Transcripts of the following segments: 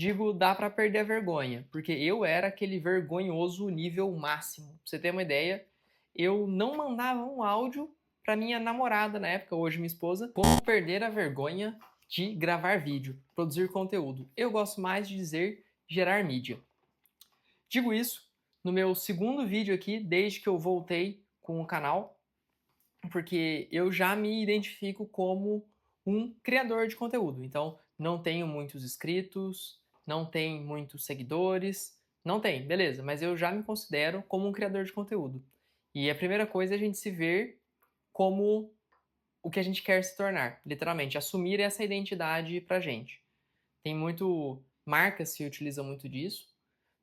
Digo, dá pra perder a vergonha, porque eu era aquele vergonhoso nível máximo. Pra você ter uma ideia, eu não mandava um áudio pra minha namorada na época, hoje minha esposa, como perder a vergonha de gravar vídeo, produzir conteúdo. Eu gosto mais de dizer gerar mídia. Digo isso no meu segundo vídeo aqui, desde que eu voltei com o canal, porque eu já me identifico como um criador de conteúdo. Então, não tenho muitos inscritos, não tenho muitos seguidores, não tem, beleza, mas eu já me considero como um criador de conteúdo. E a primeira coisa é a gente se ver como o que a gente quer se tornar, literalmente, assumir essa identidade pra gente. Tem muito marcas que utilizam muito disso,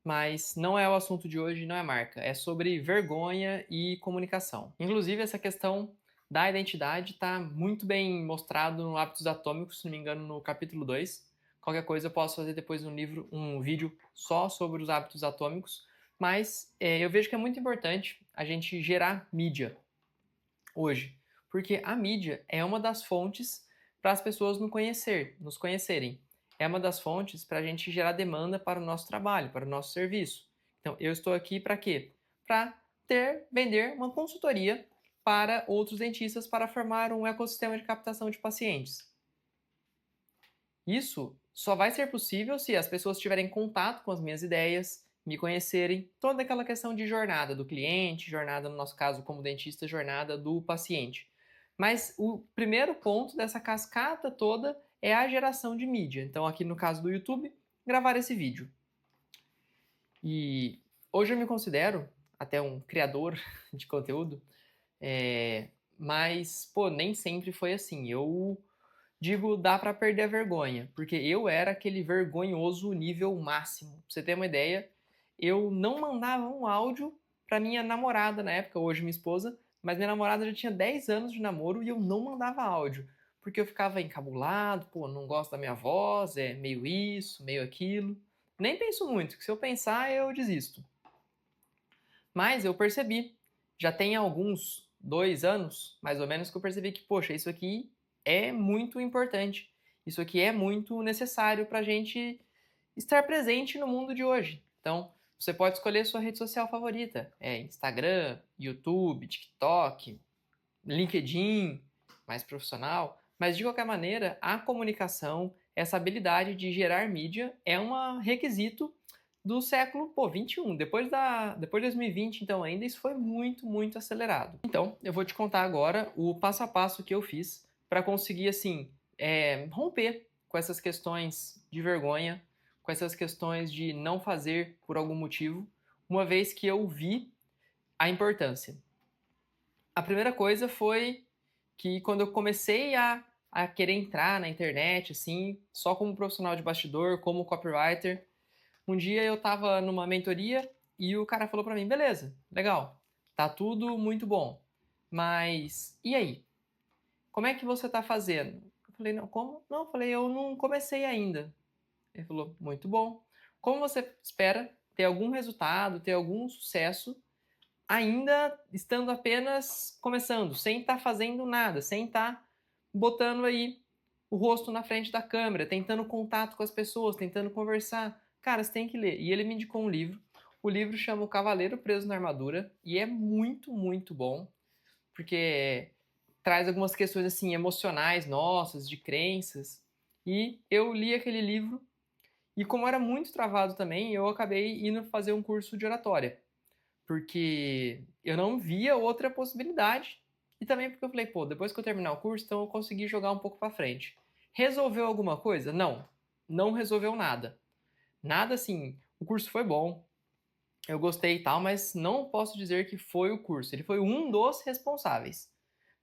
mas não é o assunto de hoje, não é marca, é sobre vergonha e comunicação. Inclusive, essa questão da identidade está muito bem mostrado no Hábitos Atômicos, se não me engano, no capítulo 2. Qualquer coisa eu posso fazer depois um vídeo só sobre os hábitos atômicos, mas eu vejo que é muito importante a gente gerar mídia hoje, porque a mídia é uma das fontes para as pessoas nos conhecerem. É uma das fontes para a gente gerar demanda para o nosso trabalho, para o nosso serviço. Então, eu estou aqui para quê? Para vender uma consultoria para outros dentistas para formar um ecossistema de captação de pacientes. Isso só vai ser possível se as pessoas tiverem contato com as minhas ideias, me conhecerem, toda aquela questão de jornada do cliente, jornada, no nosso caso, como dentista, jornada do paciente. Mas o primeiro ponto dessa cascata toda é a geração de mídia. Então, aqui no caso do YouTube, gravar esse vídeo. E hoje eu me considero até um criador de conteúdo, mas, pô, nem sempre foi assim. Eu digo, dá pra perder a vergonha, porque eu era aquele vergonhoso nível máximo. Pra você ter uma ideia, eu não mandava um áudio pra minha namorada na época, hoje minha esposa, mas minha namorada já tinha 10 anos de namoro e eu não mandava áudio, porque eu ficava encabulado, pô, não gosto da minha voz, é meio isso, meio aquilo. Nem penso muito, que se eu pensar eu desisto. Mas eu percebi, já tem alguns 2 anos, mais ou menos, que eu percebi que, poxa, isso aqui é muito importante. Isso aqui é muito necessário para a gente estar presente no mundo de hoje. Então, você pode escolher sua rede social favorita. É Instagram, YouTube, TikTok, LinkedIn, mais profissional. Mas, de qualquer maneira, a comunicação, essa habilidade de gerar mídia é um requisito do século, pô, 21. Depois de 2020, então, ainda isso foi muito, muito acelerado. Então, eu vou te contar agora o passo a passo que eu fiz para conseguir, assim, romper com essas questões de vergonha, com essas questões de não fazer por algum motivo, uma vez que eu vi a importância. A primeira coisa foi que quando eu comecei a querer entrar na internet, assim, só como profissional de bastidor, como copywriter, um dia eu tava numa mentoria e o cara falou pra mim, beleza, legal, tá tudo muito bom, mas e aí? Como é que você tá fazendo? Eu falei, não, como? Não, eu falei, eu não comecei ainda. Ele falou, muito bom. Como você espera ter algum resultado, ter algum sucesso, ainda estando apenas começando, sem estar fazendo nada, sem estar botando aí o rosto na frente da câmera, tentando contato com as pessoas, tentando conversar? Cara, você tem que ler. E ele me indicou um livro. O livro chama O Cavaleiro Preso na Armadura e é muito, muito bom, porque traz algumas questões assim emocionais nossas, de crenças. E eu li aquele livro e como era muito travado também, eu acabei indo fazer um curso de oratória, porque eu não via outra possibilidade e também porque eu falei, pô, depois que eu terminar o curso, então eu consegui jogar um pouco para frente. Resolveu alguma coisa? Não, não resolveu nada. Nada assim, o curso foi bom, eu gostei e tal, mas não posso dizer que foi o curso. Ele foi um dos responsáveis.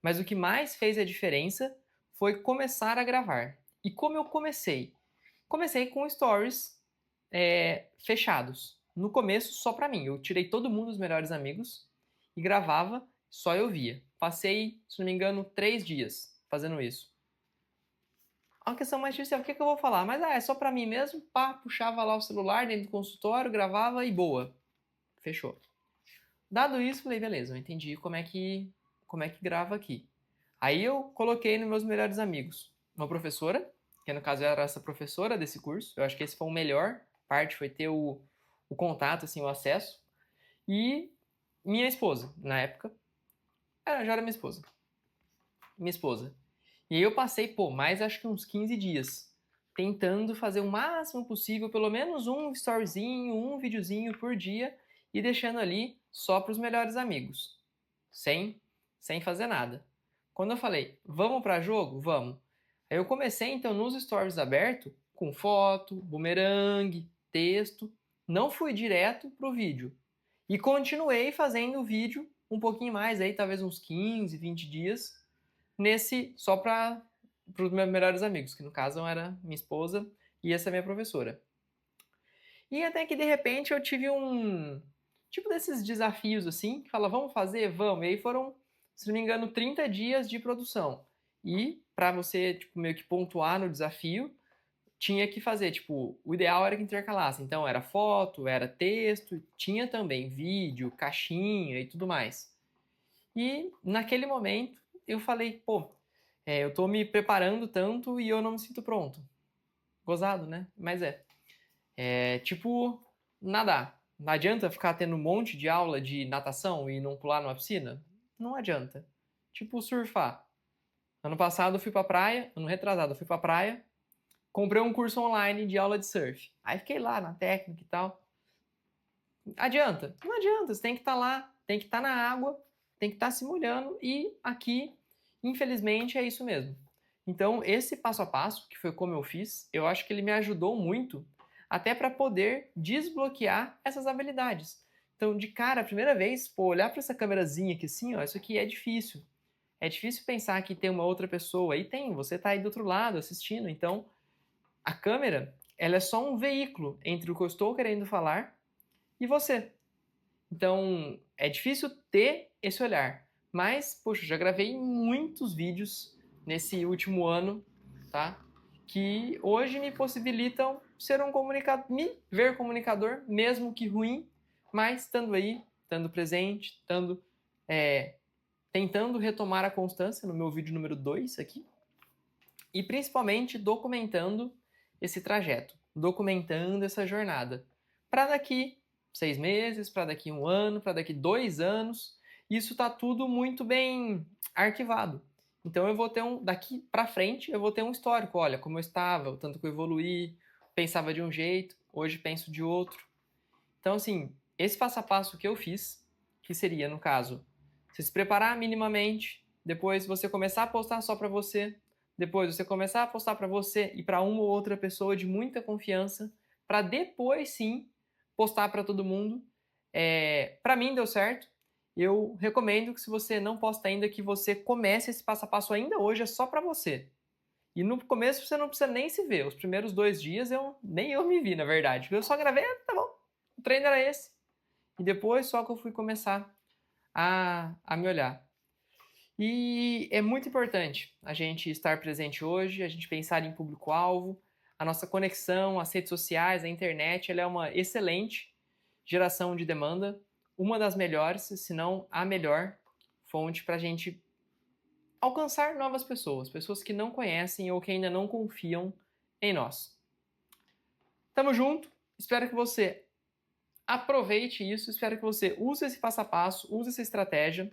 Mas o que mais fez a diferença foi começar a gravar. E como eu comecei? Comecei com stories fechados. No começo, só pra mim. Eu tirei todo mundo dos melhores amigos e gravava, só eu via. Passei, se não me engano, 3 dias fazendo isso. Uma questão mais difícil é o que eu vou falar, mas é só pra mim mesmo. Pá, puxava lá o celular dentro do consultório, gravava e boa. Fechou. Dado isso, falei, beleza, eu entendi como é que grava aqui. Aí eu coloquei nos meus melhores amigos uma professora, que no caso era essa professora desse curso. Eu acho que esse foi o melhor parte, foi ter o contato, assim, o acesso. E minha esposa, na época, já era minha esposa. Minha esposa. E aí eu passei, mais acho que uns 15 dias tentando fazer o máximo possível, pelo menos um storyzinho, um videozinho por dia e deixando ali só para os melhores amigos, sem fazer nada. Quando eu falei, vamos para jogo? Vamos. Aí eu comecei então nos stories aberto com foto, bumerangue, texto, não fui direto pro vídeo. E continuei fazendo o vídeo um pouquinho mais aí, talvez uns 15, 20 dias, nesse só para os meus melhores amigos, que no caso era minha esposa e essa minha professora. E até que de repente eu tive um tipo desses desafios assim, que fala, vamos fazer? Vamos. E aí foram, se não me engano, 30 dias de produção. E para você tipo, meio que pontuar no desafio, tinha que fazer, tipo, o ideal era que intercalasse. Então era foto, era texto, tinha também vídeo, caixinha e tudo mais. E naquele momento eu falei, eu tô me preparando tanto e eu não me sinto pronto. Gozado, né? Mas é tipo nadar. Não adianta ficar tendo um monte de aula de natação e não pular numa piscina? Não adianta. Tipo surfar. Ano passado eu fui pra praia, ano retrasado eu fui pra praia, comprei um curso online de aula de surf. Aí fiquei lá na técnica e tal. Adianta? Não adianta, você tem que estar lá, tem que estar na água, tem que estar se molhando e aqui, infelizmente, é isso mesmo. Então, esse passo a passo, que foi como eu fiz, eu acho que ele me ajudou muito até para poder desbloquear essas habilidades. Então, de cara, a primeira vez, olhar para essa câmerazinha aqui assim, ó, isso aqui é difícil. É difícil pensar que tem uma outra pessoa. E tem, você está aí do outro lado assistindo. Então, a câmera, ela é só um veículo entre o que eu estou querendo falar e você. Então, é difícil ter esse olhar. Mas, poxa, já gravei muitos vídeos nesse último ano, tá? Que hoje me possibilitam ser um comunicador, me ver comunicador, mesmo que ruim, mas estando aí, estando presente, tentando retomar a constância no meu vídeo número 2 aqui. E principalmente documentando esse trajeto, documentando essa jornada. Para daqui 6 meses, para daqui 1 ano, para daqui 2 anos, isso está tudo muito bem arquivado. Então eu vou ter daqui para frente, eu vou ter um histórico, olha, como eu estava, o tanto que eu evoluí, pensava de um jeito, hoje penso de outro. Então assim, esse passo a passo que eu fiz, que seria no caso, você se preparar minimamente, depois você começar a postar só para você, depois você começar a postar para você e para uma ou outra pessoa de muita confiança, para depois sim postar para todo mundo. Para mim deu certo. Eu recomendo que se você não posta ainda, que você comece esse passo a passo ainda hoje, é só para você. E no começo você não precisa nem se ver. Os primeiros 2 dias nem eu me vi, na verdade. Eu só gravei, tá bom, o treino era esse. E depois só que eu fui começar a me olhar. E é muito importante a gente estar presente hoje, a gente pensar em público-alvo, a nossa conexão, as redes sociais, a internet, ela é uma excelente geração de demanda, uma das melhores, se não a melhor fonte para a gente alcançar novas pessoas, pessoas que não conhecem ou que ainda não confiam em nós. Tamo junto, espero que você aproveite isso, espero que você use esse passo a passo, use essa estratégia.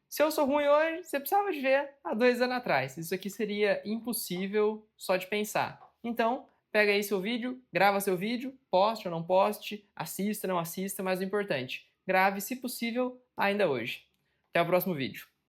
Se eu sou ruim hoje, você precisava de ver há 2 anos atrás. Isso aqui seria impossível só de pensar. Então, pega aí seu vídeo, grava seu vídeo, poste ou não poste, assista, não assista, mas o importante, grave, se possível, ainda hoje. Até o próximo vídeo.